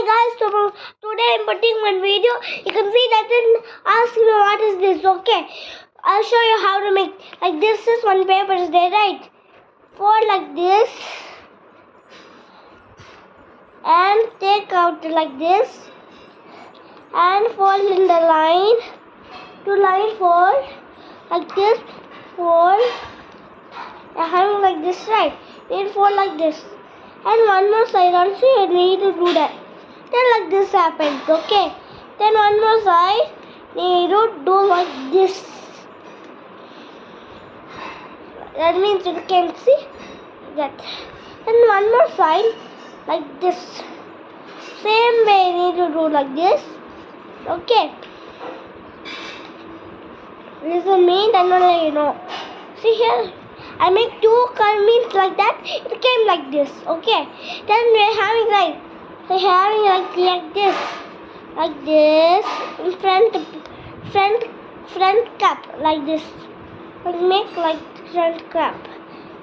guys, today I'm putting one video. You can see that and ask me what is this, okay? I'll show you how to make, like this is one paper is there, right? Fold like this and take out like this and fold in the line, two line fold like this, fold and having like this, right? You need fold like this and one more side also you need to do that. Then like this happens, okay? Then one more side you need to do like this. That means you can see that. Then one more side like this. Same way you need to do like this, okay? Listen me, then only you know. See here, I make two curves like that. It came like this, okay? Then we're having like this in front cap like this. Like make like front cap.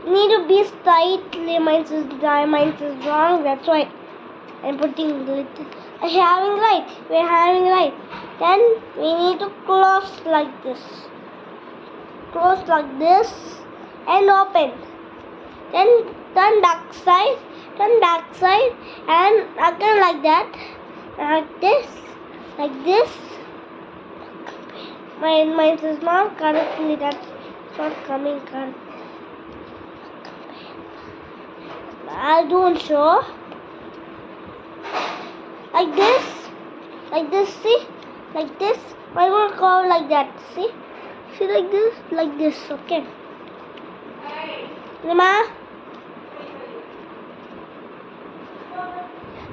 Need to be slightly mine is wrong. That's why I'm putting it. We're having right. Then we need to close like this. Close like this and open. Then turn back side, and again like that, like this. Mine is not correctly. That's not coming correct. I don't show. Like this, see? Like this. I will go like that, see? See like this, okay? Lima?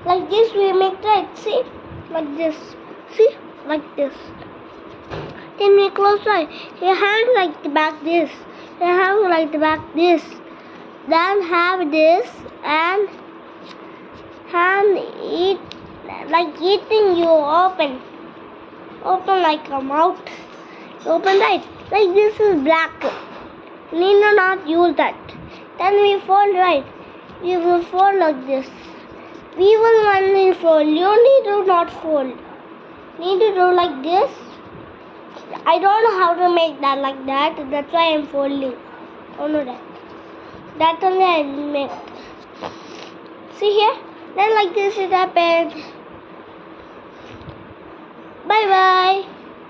Like this we make right, see? Like this, see? Like this. Then we close right. You have like the back this. You have like the back this. Then have this and eat like eating you open like a mouth. Open right. Like this is black. You need to not use that. Then we fold right. We will fold like this. We will only fold. You need to not fold. Need to do like this. I don't know how to make that like that. That's why I'm folding. Oh no, that only I make. See here? Then like this it happened. Bye bye.